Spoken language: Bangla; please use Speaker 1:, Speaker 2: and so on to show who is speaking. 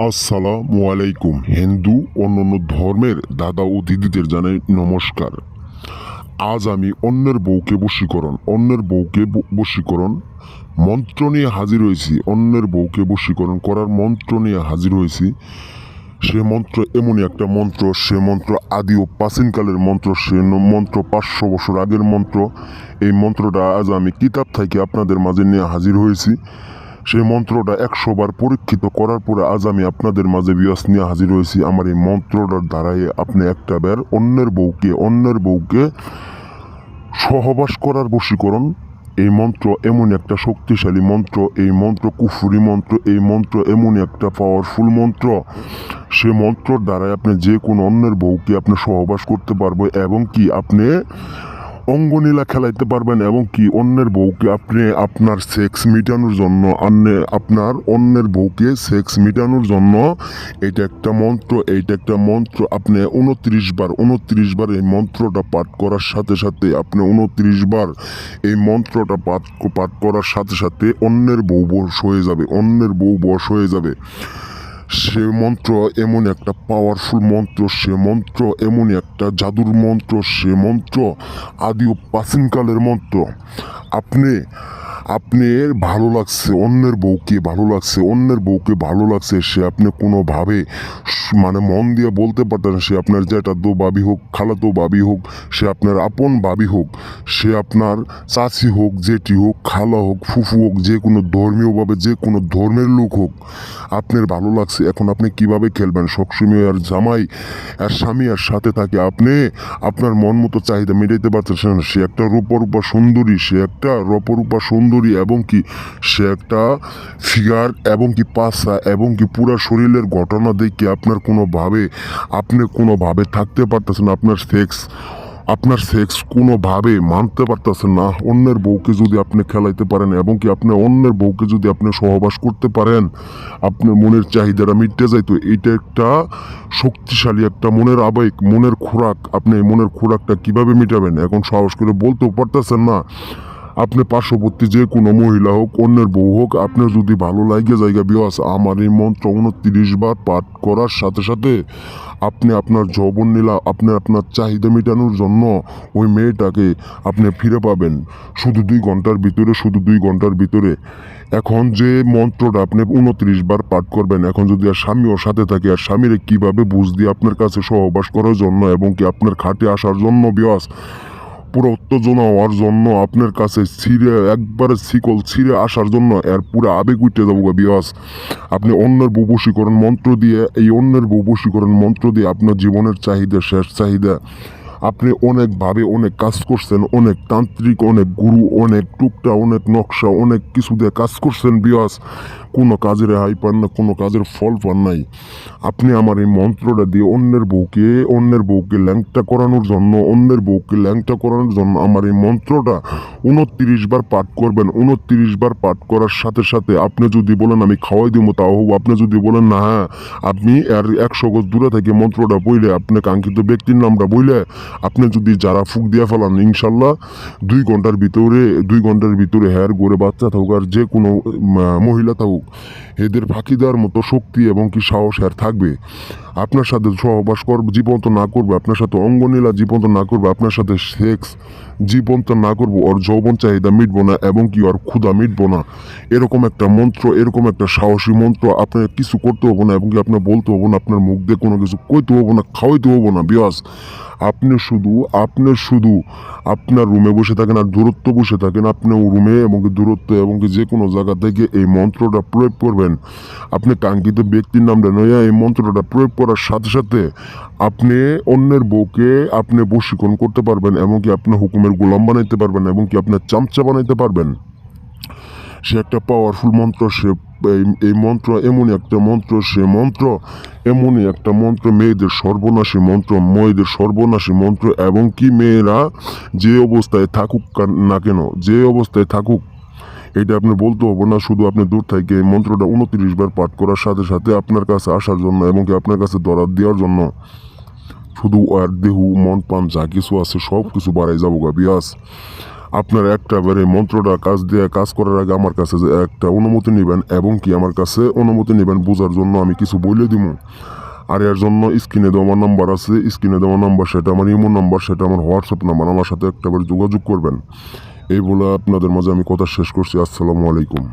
Speaker 1: আসসালামু আলাইকুম। হিন্দু অন্যান্য ধর্মের দাদা ও দিদিদের জানাই নমস্কার। আজ আমি অন্যের বউকে বশীকরণ মন্ত্র নিয়ে হাজির হয়েছি। অন্যের বউকে বশীকরণ করার মন্ত্র নিয়ে হাজির হয়েছি। সে মন্ত্র এমনই একটা মন্ত্র, সে মন্ত্র আদি ও প্রাচীনকালের মন্ত্র, সে মন্ত্র 500 বছর আগের মন্ত্র। এই মন্ত্রটা আজ আমি কিতাব থেকে আপনাদের মাঝে নিয়ে হাজির হয়েছি। সেই মন্ত্রটা 100 বার পরীক্ষিত করার পরে আজ আমি আপনাদের মাঝে বিয়াস নিয়ে হাজির হয়েছি। আমার এই মন্ত্রটার দ্বারাই আপনি একটা বার অন্যের বউকে সহবাস করার বশীকরণ। এই মন্ত্র এমন একটা শক্তিশালী মন্ত্র, এই মন্ত্র কুফরি মন্ত্র, এই মন্ত্র এমন একটা পাওয়ারফুল মন্ত্র। সে মন্ত্রর দ্বারাই আপনি যে কোনো অন্যের বউকে আপনি সহবাস করতে পারবে এবং কি আপনি অঙ্গনীলা খেলাইতে পারবেন এবং কি অন্যের বউকে আপনি আপনার সেক্স মিটানোর জন্য অন্যের বউকে সেক্স মিটানোর জন্য এইটা একটা মন্ত্র আপনি 29 বার এই মন্ত্রটা পাঠ করার সাথে সাথে আপনি 29 বার এই মন্ত্রটা পাঠ করার সাথে সাথে অন্যের বউ বশ হয়ে যাবে। সে মন্ত্র এমন একটা পাওয়ারফুল মন্ত্র, সে মন্ত্র এমনই একটা জাদুর মন্ত্র, সে মন্ত্র আদি ও প্রাচীনকালের মন্ত্র। আপনি আপনি অন্যের বউকে ভালো লাগছে সে আপনি কোনোভাবে মানে মন দিয়ে বলতে পারতেন, সে আপনার জ্যাঠাতো ভাবি হোক, খালাতো ভাবি হোক, সে আপনার আপন ভাবি হোক, সে আপনার চাচি হোক, জেঠি হোক, খালা হোক, ফুফু হোক, যে কোনো ধর্মীয়ভাবে যে কোনো ধর্মের লোক হোক, আপনার ভালো লাগছে। এখন আপনি কিভাবে খেলবেন? সবসময় আর জামাই আর স্বামী আর সাথে থাকে, আপনি আপনার মন মতো চাহিদা মেটাইতে পারতেছেন না। সে একটা রূপরূপা সুন্দরী এবং কি সে একটা ফিগার এবং কি পাছা এবং কি পুরা শরীরের ঘটনা দেখে আপনি কোনোভাবে থাকতে পারতেছেন। আপনার সেক্স কোনোভাবে মানতে পারতেছেন না। অন্যের বউকে যদি আপনি খেলাইতে পারেন এবং কি আপনি অন্যের বউকে যদি আপনি সহবাস করতে পারেন, আপনার মনের চাহিদাটা মিটতে যাইতো। এটা একটা শক্তিশালী একটা মনের আবেগ, মনের খোরাক। আপনি এই মনের খোরাকটা কিভাবে মিটাবেন এখন সাহস করে বলতেও পারতেছেন না। আপনি পার্শ্ববর্তী যে কোনো মহিলা হোক, অন্যের বউ হোক, আপনার যদি ভালো লাগে জায়গা বিয়াস আমার এই মন্ত্র 29 বার পাঠ করার সাথে সাথে আপনি আপনার যৌবন নীলা আপনার চাহিদা মেটানোর জন্য ওই মেয়েটাকে আপনি ফিরে পাবেন শুধু 2 ঘন্টার ভিতরে। এখন যে মন্ত্রটা আপনি 29 বার পাঠ করবেন, এখন যদি আর স্বামীও সাথে থাকে, আর স্বামীরে কিভাবে বুঝ দিয়ে আপনার কাছে সহবাস করার জন্য এবং কি আপনার খাটে আসার জন্য বিয়াস পুরো উত্তেজনা হওয়ার জন্য আপনার কাছে একবারে শিকল ছিঁড়ে আসার জন্য এর পুরো আবেগ উঠে যাবো বিয়াস। আপনি অন্যের বশীকরণ মন্ত্র দিয়ে আপনার জীবনের শেষ চাহিদা আপনি অনেক কাজ করছেন, অনেক তান্ত্রিক, অনেক গুরু, অনেক টুকটা, অনেক নকশা, অনেক কিছু দিয়ে কাজ করছেন বিয়াস, কোনো কাজের রেহাই পান না, কোনো কাজের ফল পান নাই। আপনি আমার এই মন্ত্রটা দিয়ে অন্যের বউকে ল্যাংটা করানোর জন্য আমার এই মন্ত্রটা 29 বার পাঠ করবেন। 29 বার পাঠ করার সাথে সাথে আপনি যদি বলেন আমি খাওয়াই দিব তাও হবো, আপনি যদি বলেন না হ্যাঁ আপনি আর 100 গজ দূরে থেকে মন্ত্রটা বইলে আপনি কাঙ্ক্ষিত ব্যক্তির নামটা বইলে আপনি যদি যারা ফুক দিয়ে ফেলান, ইনশাল্লাহ 2 ঘন্টার ভিতরে হ্যার গড়ে বাচ্চা থাকুক আর যে কোনো মহিলা থাকুক, এদের ফাঁকি দেওয়ার মতো শক্তি এবং কি সাহস আর থাকবে। আপনার সাথে সহবাস জীবন্ত না করবে, আপনার সাথে অঙ্গনীলা জীবন্ত না করবে, আপনার সাথে সেক্স জীবন্ত না করবো, ওর যৌবন চাহিদা মিটবো না এবং কি ওর ক্ষুধা মিটবো না। এরকম একটা সাহসী মন্ত্র আপনার কিছু করতে হবো না এবং কি আপনার বলতে হবো না, আপনার মুখ দিয়ে কোনো কিছু কইতে হবো না, খাওয়াইতে হবো না বিয়াস। আপনি শুধু আপনার রুমে বসে থাকেন আর দূরত্ব বসে থাকেন, আপনি রুমে এবং দূরত্ব এবং যে কোনো জায়গা থেকে এই মন্ত্রটা প্রয়োগ করবেন। আপনি কাঙ্ক্ষিত ব্যক্তির নামটা নয়া এই মন্ত্রটা প্রয়োগ করার সাথে সাথে আপনি অন্যের বউকে আপনি বশীকরণ করতে পারবেন এবং কি আপনার হুকুমের গোলাম বানাইতে পারবেন এবং কি আপনার চামচা বানাইতে পারবেন। সে একটা পাওয়ারফুল মন্ত্র, এই মন্ত্র এমনই একটা মন্ত্র মেয়েদের সর্বনাশী মন্ত্র এবং কি মেয়েরা যে অবস্থায় থাকুক এটা আপনি বলতে হবো না, শুধু আপনি দূর থেকে এই মন্ত্রটা 29 বার পাঠ করার সাথে সাথে আপনার কাছে আসার জন্য এবং কি আপনার কাছে দরাদ দেওয়ার জন্য শুধু আর দেহু মন পান যা কিছু আছে সব কিছু বাড়াই যাবো বিয়াস। আপনারা একটাবারে মন্ত্রটা কাজ করার আগে আমার কাছে যে একটা অনুমতি নেবেন এবং কি আমার কাছে অনুমতি নেবেন বোঝার জন্য আমি কিছু বলে দিব। আর এর জন্য স্ক্রিনে দেওয়া নাম্বার আছে, স্ক্রিনে দেওয়া নাম্বার সেটা আমার ইমো নাম্বার, সেটা আমার হোয়াটসঅ্যাপ নাম্বার, আমার সাথে একটাবার যোগাযোগ করবেন। এই বলে আপনাদের মাঝে আমি কথা শেষ করছি। আসসালামু আলাইকুম।